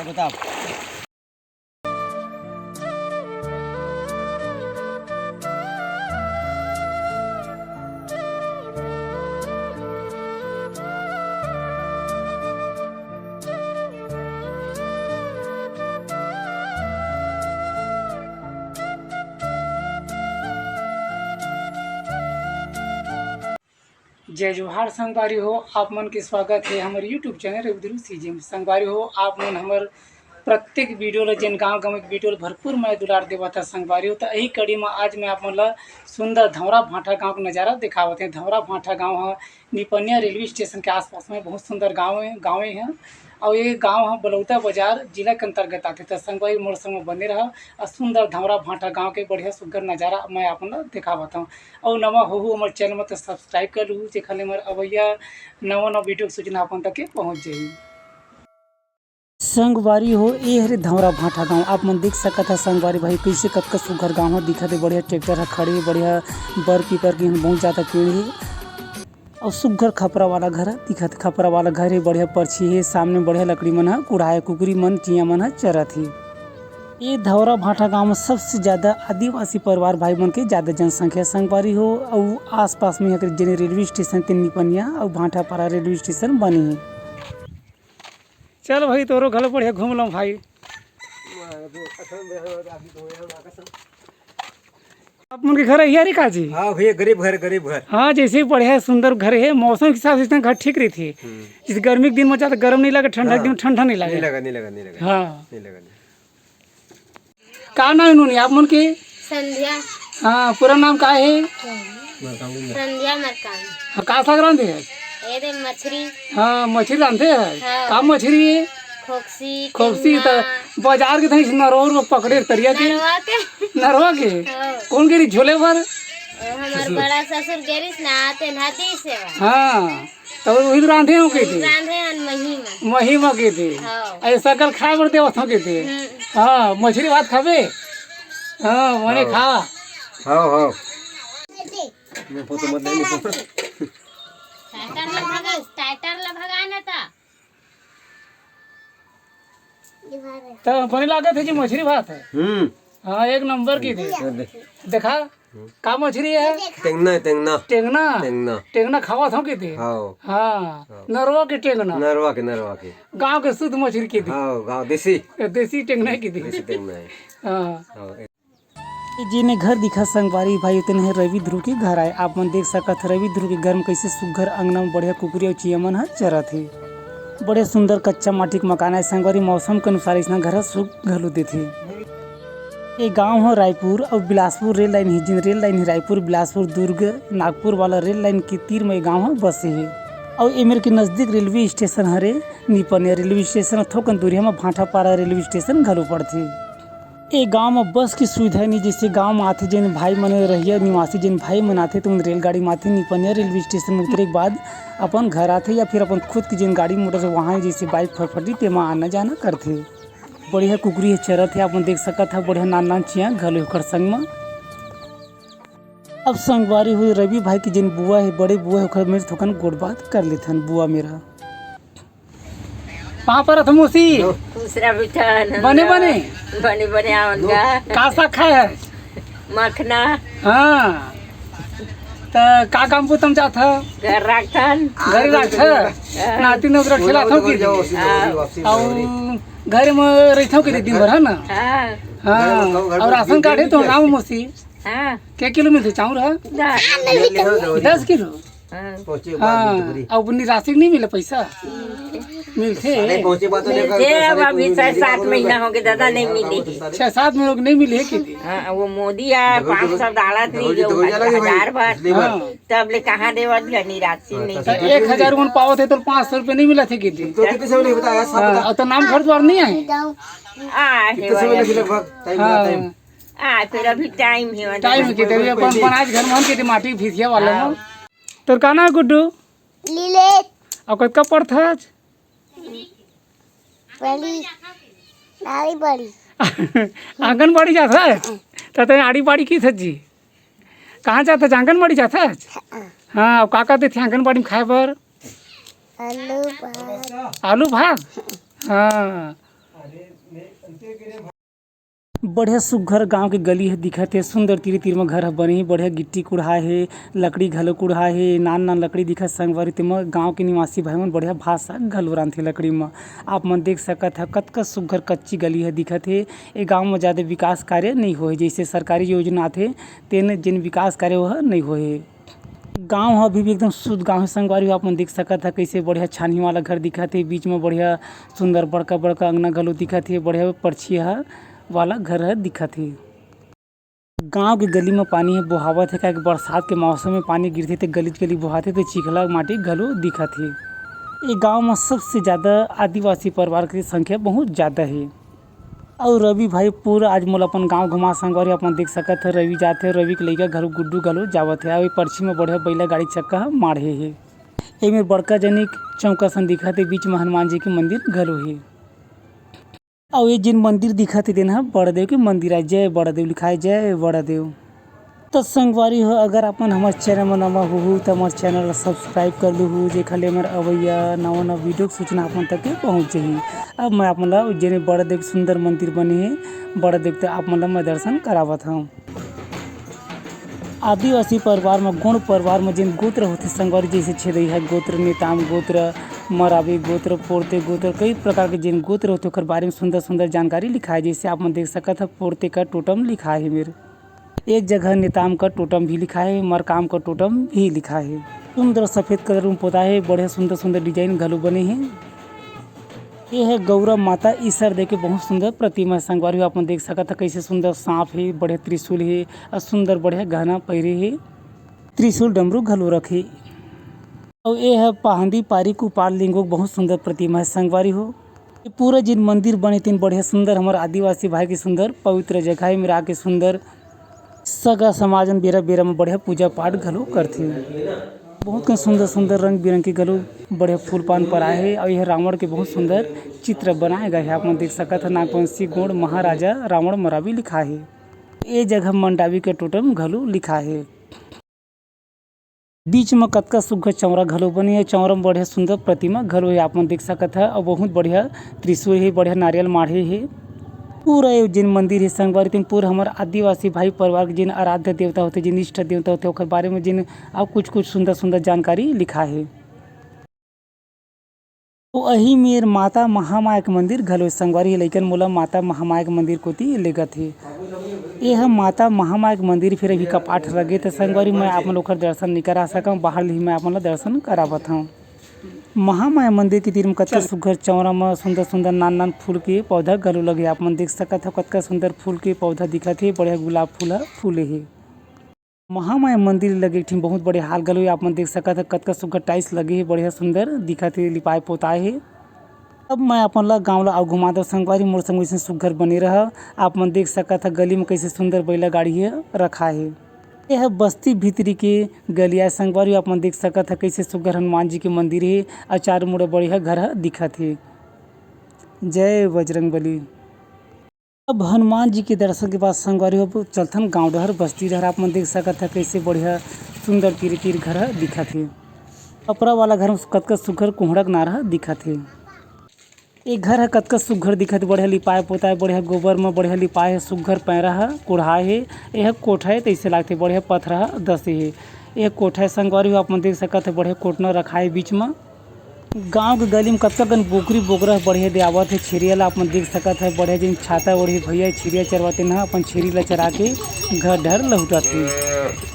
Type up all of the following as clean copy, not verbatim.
बता। जय जोहार संगवारी हो, आप मन के स्वागत है हमारे यूट्यूब चैनल रविद्रु सीजीएम। संगवारी हो, आप मन हमार प्रत्येक वीडियो ला जेन गाँव गाँव के वीडियो भरपूर मैं दुलार देवा था संगवारी हो। तो यही कड़ी में आज मैं आप मन ला सुंदर धौरा भाटा गाँव का नज़ारा दिखावत है। धौरा भाटा गाँव है निपनिया रेलवे स्टेशन के आसपास में बहुत सुंदर गाँव है और ये गांव है बलौदा बाजार जिला के अंतर्गत आते। तो संगवारी मोर संग बने रहा और सुंदर धौरा भाटा गांव के बढ़िया सुंदर नज़ारा मैं आपन दिखावत हूँ। और नवा हो हमारे चैनल में तो सब्सक्राइब कर लूँ जे खाली हमारे अवैया नवा वीडियो सूचना अपन तक पहुँच जाए। संगवारी हो ये हरे धौरा भाटा गांव आप मन देख सकत है। संगवारी भाई कैसे कतका सुघर गाँव है दिखत है। बढ़िया ट्रैक्टर है खड़े, बढ़िया बर पीपर की बहुत ज़्यादा पेड़ है और सुघर खपरा वाला घर है दिखत। खपरा वाला घर है, बढ़िया परछी है, सामने बढ़िया लकड़ी मन है, कुढ़ाए कुकरी मन चिया मन है चरत है। ये धौरा भाटा गांव में सबसे ज़्यादा आदिवासी परिवार भाई मन के ज़्यादा जनसंख्या संगवारी हो। और आसपास में जेने रेलवे स्टेशन तीन निपनिया और भाटापारा रेलवे स्टेशन बनी है। चल भाई तोरो घर बढ़िया घूम लो भाई। आप मन के घर है यार काजी? हाँ भैया, गरीब घर। हाँ जैसे बढ़िया सुंदर घर है, मौसम के हिसाब से घर ठीक रही थी। जैसे गर्मी के दिन में ज़्यादा गर्म नहीं लगे, ठंडा के दिन ठंडा नहीं लगे। नहीं लगा। हाँ का नाम इन्होंने आप मन के? संध्या। हाँ पूरा नाम का है? संध्या मरकाम। हाँ का साग रांधे है? ये दे मछली। हाँ मछली रांधे है। हाँ। का मछली है? खोक्सी। खोपसी तो बाजार के थी नरोर में पकड़े तरिया के नरवा के हाँ। कौन गिरी झोले पर? हमार बड़ा ससुर गेरिस ना आते नदी से। हाँ तो वही रांधे हो के थे। रांधे हन महिमा। महिमा के थे। हाँ। ऐसा कल खाए पड़ते वहाँ के थे। हाँ मछली भात खावे। हाँ मैंने खा। हाँ टाइटर ला भगाना था। तो अपने लागत है जी मछली भात है। हाँ एक नंबर की थी। देखा का मछली है? टेंगना खावा था की थी। हाँ नरवा के टेंगना। नरवा के गांव के शुद्ध मछली की थी। गाँव देसी टेंगना की थी। है। हाँ जिन्हें घर दिखा संगवारी भाई उतने है रवि ध्रुव के घर आए। आप मन देख सकत रवि ध्रुव के घर में कैसे सुघर अंगना में बढ़िया कुकरी और चियमन है चरत है। बड़े सुंदर कच्चा माटी का मकान है संगवारी। मौसम के अनुसार इसना घर सुख घलू देते। ये गांव है रायपुर और बिलासपुर रेल लाइन है। जिन रेल लाइन है रायपुर बिलासपुर दुर्ग नागपुर वाला रेल लाइन के तीर में गाँव है बसे है। और एमेर के नज़दीक रेलवे स्टेशन हरे निपनिया रेलवे स्टेशन थोकन दूरी में भाटापारा रेलवे स्टेशन घलो पड़ते। ये गांव में बस की सुविधा नहीं। जैसे गांव में आते जिन भाई मन रहिया निवासी जिन भाई मन आते तो उन रेलगाड़ी में आते निपनिया रेलवे स्टेशन में उतरे के बाद अपन घर आते या फिर अपन खुद की जिन गाड़ी मोटर से वहाँ जैसे बाइक फटफटी पे में आना जाना करते। बढ़िया कुकरी है चरत है आप देख सकत है। बढ़िया नान चिया घलो होकर संग में। अब संगवारी हुई रवि भाई की जिन बुआ है बड़े बुआ होकर मेरे थोकन गोड़ बात कर लेते हैं। बुआ मेरा वहाँ पर मौसी दूसरा बिठान बने आउंगा का साग खाए है? मखना। हाँ तो का काम पुतम जात है? घर राखन घर राख नाती ने उधर ठेला थो की और घर में रही के दिन भर है ना। हाँ और राशन कार्ड है तो नाम मौसी। हाँ क्या किलो मिलते चाउर है? 10 किलो। हाँ और निराशि नहीं मिले पैसा मिलते अब अभी 6-7 महीना हो गए दादा नहीं मिली। 6-7 महीनों नहीं मिले कि हाँ वो मोदी आ 500 डालत नहीं 1000 भर तब ले कहाँ देवत निराशि नहीं। 1000 उन पावत है तो 500 रुपये नहीं मिला थे कि तो नाम घर द्वार नहीं आए। फिर अभी टाइम है अपन बनाए घर में के माटी फिसिया वाला में तो का ना गुड्डू लीले और कतका पड़ता बड़ी आंगनबाड़ी जाता है तो आड़ी बाड़ी की सज्जी कहाँ जाता है? आंगनबाड़ी जाता है। हाँ और का देते आंगनबाड़ी में खाए पर? आलू भात। आलू भात। हाँ बढ़िया सुघ्घर गांव के गली ह दिखत हे, सुंदर तीर तीर म घर ह बने हे, बढ़िया गिट्टी कुढ़ाए हे, लकड़ी घलो कुढ़ाए हे, नान नान लकड़ी दिखत संगवारी तेमा गांव के निवासी भाई मन बढ़िया भाषा घलो रांधथे लकड़ी म। आप मन देख सकत ह कतका सुघ्घर कच्ची गली ह दिखत हे। ए गांव म जादा विकास कार्य नई होए, जइसे सरकारी योजना आथे तेन जेन विकास कार्य ओहा नई होए। गाँव ह अभी भी एकदम शुद्ध गाँव हे संगवारी हो। आप मन देख सकत ह कइसे बढ़िया छानही वाला घर दिखत हे, बीच म बढ़िया सुंदर बड़का बड़का अंगना घलो दिखत हे, बढ़िया परछिया वाला घर ह दिखत हे। गाँव के गली म पानी ह बोहावत हे, काहे कि बरसात के मौसम में पानी गिरथे त गलीच गली बोहाथे त चिखला माटी घलो दिखत हे। ए गाँव म सबसे ज़्यादा आदिवासी परिवार के संख्या बहुत ज़्यादा हे। अउ रवि भाई पूरा आज मोला अपन गाँव घुमा संगवारी अपन देख सकत ह रवि जाथे, रवि के लइका घलो गुड्डू घलो जावत हे। अउ ए परछी में बढ़िया बइला गाड़ी चक्का ह माढ़े हे। एमे बड़का जनिक चौका असन दिखत हे, बीच में हनुमान जी के मंदिर घलो हे। अउ ए जेन मंदिर दिखत हे तेन ह बड़देव के मंदिर आय, जय बड़देव लिखाए जय बड़देव। तो संगवारी हो अगर अपन हमार चैनल में नवा होहू तो हमार चैनल ला सब्सक्राइब कर लूँ, जेखर ले हमार अवैया नवा नवा वीडियो के सूचना अपन तक के पहुँच जाही। अब मैं आप मन ला जेने बड़देव के सुंदर मंदिर बने हे, बड़देव ते आप मन ला मैं दर्शन करावत हूँ। आदिवासी परिवार में गौड़ परिवार में जेन गोत्र होथे संगवारी, जैसे छेदइहा गोत्र, नेताम गोत्र, मरावी गोत्र, पोर्ते गोत्र, कई प्रकार के जेन गोत्र होथे ओकर बारे में सुंदर सुंदर जानकारी लिखाए। जैसे आप मन देख सकत ह पोर्ते का टोटम लिखाए हे मेर, एक जगह नेताम का टोटम भी लिखा है, मरकाम का टोटम भी लिखा है। सुंदर सफेद कलर में पोता है, बढ़िया सुंदर सुंदर डिजाइन घलो बने हैं। ये है गौरव माता ईसर दे के बहुत सुंदर प्रतिमा संगवारी हो। आप मन देख सकत ह कैसे सुंदर सांप है, बढ़िया त्रिशूल है और सुंदर बढ़िया गहना पहिरे है, त्रिशूल डमरू घलो रखे। और ये है पहांदी पारी कुपार लिंगो बहुत सुंदर प्रतिमा है संगवारी हो। ये पूरा जिन मंदिर बने तीन बढ़िया सुंदर हमारे आदिवासी भाई के सुंदर पवित्र जगह है, मेरा के सुंदर सगा समाजन बेरा बेरा में बढ़िया पूजा पाठ घलो करथे। बहुत कन सुंदर सुंदर रंग बिरंग के घलो बढ़िया फूल पान पराए हे। और यह रावण के बहुत सुंदर चित्र बनाए गए हैं। आप मन देख सकत है नागवंशी गौड़ महाराजा रावण मरावी लिखा है। ए जगह मंडावी के टोटम घलो लिखा है। बीच में कतका सुघ्घर चौरा घलो बने हे, चौरा में बढ़िया सुंदर प्रतिमा घलो है। आप मन देख सकत है और बहुत बढ़िया त्रिशूल है, बढ़िया नारियल माढ़े है। पूरा ये जिन मंदिर है संगवारी तीन पूरा हमारे आदिवासी भाई परिवार के जिन आराध्य देवता होते, जिन इष्ट देवता होते ओकर बारे में जिन अब कुछ कुछ सुंदर सुंदर जानकारी लिखा है। तो अही मेर माता महामाया के मंदिर घलो संगवारी लइकन मोला माता महामाया के मंदिर कोती लेगत हे। यह माता महामाया के मंदिर फिर अभी कपाट लगे तो संगवारी मैं आप मन ओकर दर्शन नहीं करा सकूँ, बाहर ही मैं आप मन ला दर्शन करावत हूँ। महामाया मंदिर के तीर में कतका सुघ्घर चौरा में सुंदर सुंदर नान नान फूल के पौधा घलो लगे। आप मन देख सकत हो कतका सुंदर फूल के पौधा दिखत हे, बढ़िया गुलाब फूल ह फूले हे। महामाया मंदिर लगे एक बहुत बड़े हाल घलो आप मन देख सकत हो कतका सुघ्घर टाइल्स लगे हे, बढ़िया सुंदर दिखत हे, लिपाए पोताए हे। अब मैं अपन ला गाँव ला आउ घुमा दो संगवारी, मोर संग वैसे सुघ्घर बने रहा। आप मन देख सकत हो गली में कैसे सुंदर बैला गाड़ी है रखा है। यह बस्ती भीतरी के गलिया संगवारी आप मन देख सकत है कैसे सुघ्घर हनुमान जी के मंदिर है और चारों मुड़ा बढ़िया घर है दिखत है। जय बजरंगबली। अब हनुमान जी के दर्शन के बाद संगवारी अब चलथन गाँव डहर बस्ती डहर। आप मन देख सकत है कैसे बढ़िया सुंदर तीर तीर घर है दिखत है। कपड़ा वाला घर में कतका सुघ्घर कोहड़क नार दिखत है। ये घर है कतका सुघ्घर दिखत, बढ़िया लिपाए पोताए, बढ़िया गोबर में बढ़िया लिपाए है, सुघ्घर पैरा है कुढ़ाए है। यह कोठा है तैसे लागथे, बढ़िया पत्थर है दसे है। यह कोठा है संगवारी हो आप मन देख सकत है बढ़िया कोटना रखा है बीच में। गांव के गली में कतका कन बोकरी बोकरा बढ़िया देवत है। छेरिया ला आप मन देख सकत है बढ़िया जिन छाता ओढ़े भैया छेरिया चरवाते न अपन छेरी ला चरा के घर डर लहुटत है।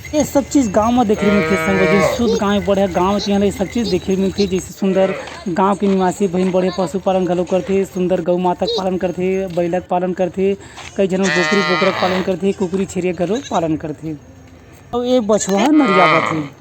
ये सब चीज़ गांव में देखे मिलथे संगवारी, शुद्ध गाँव बढ़िया गाँव यहाँ ये सब चीज़ देखे मिलथे। जैसे सुंदर गांव के निवासी बहन बढ़िया पशुपालन घलो करथे, सुंदर गौ माता के पालन करथे, बैला के पालन करथे, कई झन बोकरी बोकरा के पालन करथे, कुकरी छेरिया घलो पालन करथे। और ये बछवा नरियावत है।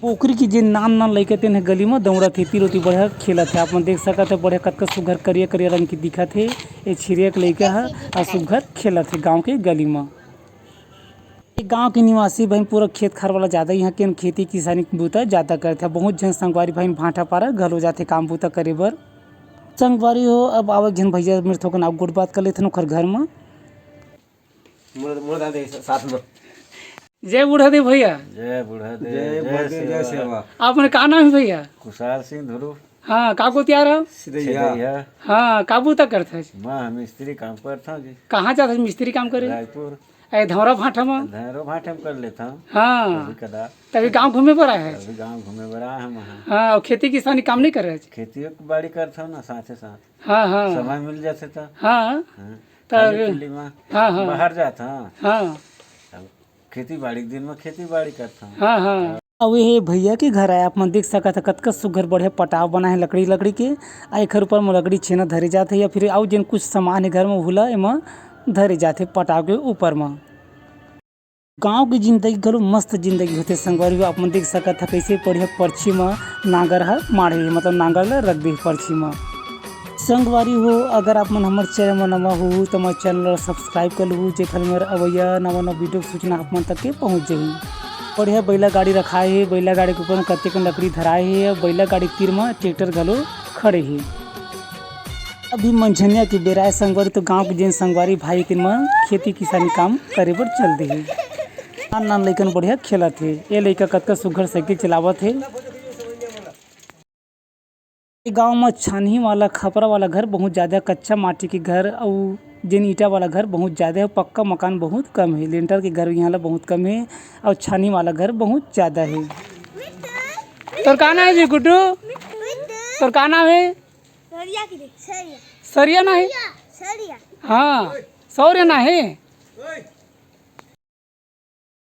पोखरी की जे नान नान लइका तेन गली में दौड़त हे, तिरोती बढ़िया खेलत है। आप मन देख सकत है बढ़िया कतका सुघ्घर करिया करिया रंग के दिखत है। ये छिरिया के लइका है और सुघ्घर खेलत है गाँव के गली में। ये गाँव के निवासी बहन पूरा खेत खार वाला ज़्यादा यहाँ के खेती किसानी बूता ज़्यादा करथे। बहुत झन संगवारी बहन भाटा पारा घलो जाथे काम बूता करे बर। संगवारी हो अब आवक झन भैया मेरे थोकन आप गुट बात कर लेथन ओखर घर में। मुड़ दे साथ में जय बूढ़ादेव भैया। जय बूढ़ादेव जय सेवा। आपने का नाम है भैया? कुशाल सिंह धुरु। हाँ काबू तैयार हो? सिदैया। हाँ काबू तक करते मैं मिस्त्री काम करता हूँ जी। कहाँ जाता है मिस्त्री काम करे? रायपुर। धौरा भाटा में। धैरो भाटे में कर लेता हूँ। हाँ कदा तभी गांव घूमे पर आए हैं। अभी गाँव घूमे बड़ा हम। हाँ और खेती किसानी काम नहीं कर रहे? खेती बाड़ी करता हूँ ना साथ साथ। हाँ हाँ समय मिल जाते तो। हाँ हाँ हाँ बाहर जाता हूँ। हाँ खेती बाड़ी दिन में खेती बाड़ी करता हूँ। हाँ हाँ अब ये भैया के घर आए आप मन देख सका था कतका सुघर बढ़िया पटाव बना है लकड़ी के। एखर ऊपर में लकड़ी छेना धरे जाते या फिर आउ जिन कुछ सामान है घर में भूला एमा धरे जाते पटाव के ऊपर में। गांव की जिंदगी घलो मस्त जिंदगी होते संगवारी आप मन देख सका था कैसे बढ़िया पर्ची में नांगर है माढ़े मतलब नांगर ला रख दे पर्ची में। संगवारी हो अगर आप मन हमारे चैनल में नवा हो तो हमारे चैनल सब्सक्राइब कर लूँ जेखल मेरे अवैया नवा नवा वीडियो सूचना आप मन तक के पहुँच जाही। बढ़िया बैला गाड़ी रखाए है बैला गाड़ी के ऊपर कत्ते लकड़ी धराए है बैला गाड़ी तीर में ट्रैक्टर घलो खड़े है। अभी मंझनिया की बेराए संगवारी तो गांव के जिन संगवारी भाई तीन में खेती किसानी काम करे बर चल दे है। नान लइकन बढ़िया खेलत है। ये लइका कतका सुघर साइकिल चलावत है। गांव में छानही वाला खपरा वाला घर बहुत ज़्यादा कच्चा माटी के घर और जिन ईटा वाला घर बहुत ज़्यादा है। पक्का मकान बहुत कम है। लिंटर के घर यहाँ बहुत कम है और छानी वाला घर बहुत ज़्यादा है। तोर का नाम है जी गुड्डू? तोर का नाम है? सरिया ना है? हाँ सौर्य ना है।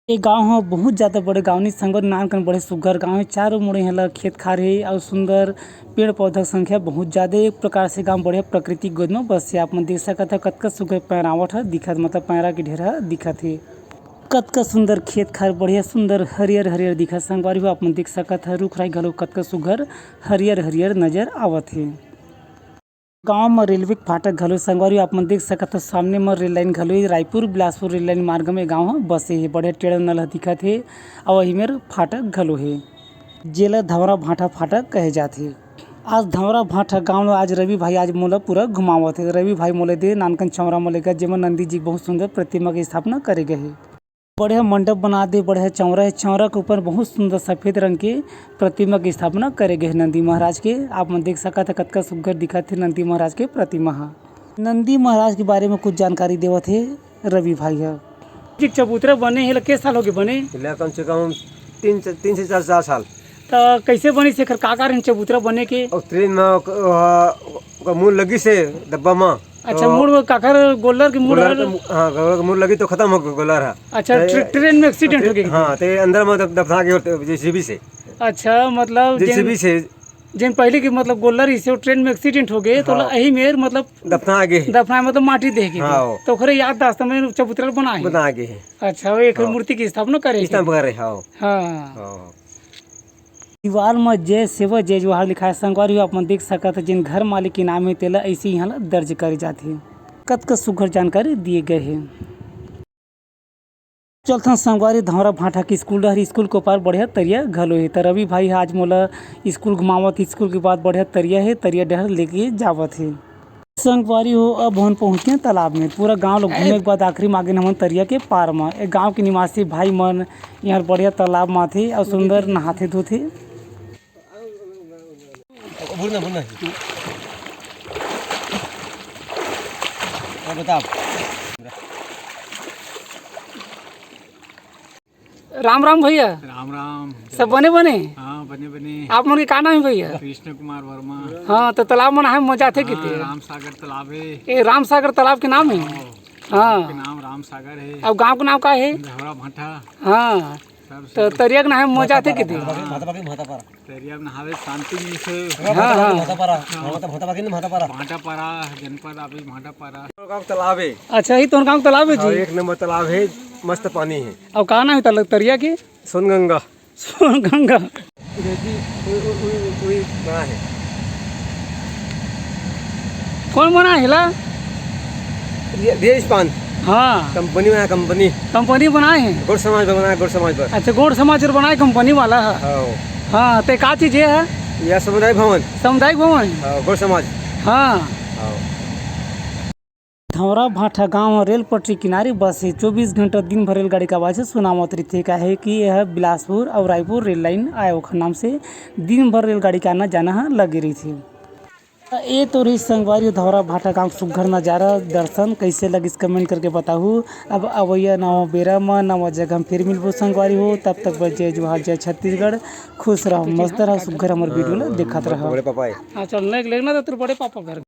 ये गांव है बहुत ज़्यादा बड़े गांव नहीं संगवर नाम कर बड़े सुघर गांव है। चारों मुड़े यहाँ खेत खार है और सुंदर पेड़ पौधा की संख्या बहुत ज़्यादा। एक प्रकार से गांव बढ़िया प्रकृति गोद में बस है। आप मन देख सकते हैं कतका सुघर पैरावट है दिखत मतलब पैरा के ढेरा दिखत है। कतका सुंदर खेत खार बढ़िया सुंदर हरियर हरियर दिखत संगवारी हो आप मन देख सकते हैं। रुख राई घलो कतका सुघर हरियर हरियर नजर आवत है। गांव में रेलवे फाटक घलो संगवारी आप मन देख सकते हो सामने में रेल लाइन घलो रायपुर बिलासपुर रेल लाइन मार्ग में गांव है बसे है। बढ़िया टेढ़ा नल दिखत है और वही में फाटक घलो है जेला धौरा भाटा फाटक कहे जाते। आज धौरा भाटा गांव में आज रवि भाई आज मोला पूरा घुमावत है। रवि भाई मोले दे नानकन चौरा मोले गए जेमा नंदी जी बहुत सुंदर प्रतिमा की स्थापना करे गए है। बढ़िया मंडप बना दे बढ़िया चौरा है। चौरा के ऊपर बहुत सुंदर सफ़ेद रंग के प्रतिमा की स्थापना करे गए नंदी महाराज के। आप मन देख सकते हैं कतका सुघर दिखत है नंदी महाराज के प्रतिमा। नंदी महाराज के बारे में कुछ जानकारी देवत है रवि भाई है। चबूतरा बने है के साल हो गए बने? कम से कम 3 से 4 साल। तो कैसे बनी से का कारण चबूतरा बने के? और ट्रेन में मूल लगी से डब्बा में। अच्छा मूल काकर गोलर के मूल हाँ मूल लगी तो खत्म हो गोलर है। अच्छा ट्रेन में एक्सीडेंट हो गया? हाँ ते अंदर में दफना के जेसीबी से। अच्छा मतलब जेसीबी से जिन पहले की मतलब गोलर इसे ट्रेन में एक्सीडेंट हो गए तो यही में मतलब दफना गए दफना मतलब माटी दे गई। हाँ तो खरे याद दास्त में चबूतरा बना गए। अच्छा एक मूर्ति की स्थापना करे। हाँ दीवार में जय सेवा जय जोहार लिखा है संगवारी आप मन देख सकते जिन घर मालिक के नाम है तेला ऐसे यहाँ दर्ज करे जाते हैं। कतका सुघर जानकारी दिए गए हैं। चलता संगवारी धौरा भाटा की स्कूल रही स्कूल के ऊपर बढ़िया तरिया घलो है। तो रवि भाई आज मोला स्कूल घुमावत स्कूल के बाद बढ़िया तरिया है तरिया डहर लेके जावत है। संगवारी हो अब हम पहुँचे हैं तालाब में। पूरा गांव लोग घूमने के बाद आखिरी मांगे हम तरिया के पार में। एक गाँव के निवासी भाई मन यहाँ बढ़िया तालाब में थे और सुंदर नहाते धोते। राम राम भैया। राम राम। सब बने बने? हाँ बने बने। आप मन के का नाम है भैया? कृष्ण कुमार वर्मा। हाँ तो तालाब में है मजा थे कितने? राम सागर तालाब है। ये राम सागर तालाब के नाम है? हाँ के नाम राम सागर है। अब गांव का नाम का है? धौरा भाटा। हाँ तो तरिया का नाम मजा थे कितने? तरिया नहावे शांति में से। हाँ हाँ भाटापारा जनपद अभी भाटापारा तालाब है। अच्छा ही तो गाँव तालाब है जी? 1 नंबर तालाब है मस्त पानी है। अब कहा नाम है तरिया के? सोनगंगा। सोनगंगा बना है। कौन बना हिला? देश पान हाँ कंपनी में कंपनी बनाए हैं। गौड़ समाज पर बनाया। गौड़ समाज पर। अच्छा गौड़ समाज पर बनाए कंपनी वाला है। हाँ तो का चीज है? यह समुदाय भवन। सामुदायिक भवन गौड़ समाज। हाँ धौरा भाठा गांव ह रेल पटरी किनारे बसे 24 घंटा दिन भर रेलगाड़ी का आवाज़ सुनावत रहिथे काहे कि यह बिलासपुर और रायपुर रेल लाइन आए ओखर नाम से दिन भर रेलगाड़ी का आना जाना ह लगे रहिथे। ये तो रही संगवारी धौरा भाठा गांव सुघ्घर नज़ारा दर्शन कैसे लगिस कमेंट करके बताहू। अब अवैया नवा बेरा में नवा जगह में फिर मिलबो संगवारी हो, तब तक बस जय जोहार जय छत्तीसगढ़। खुश रहो मस्त रहो सुघ्घर हमर वीडियो ला देखत रहो। बड़े पापा हाँ चल लेना तो तेरे बड़े पापा घर।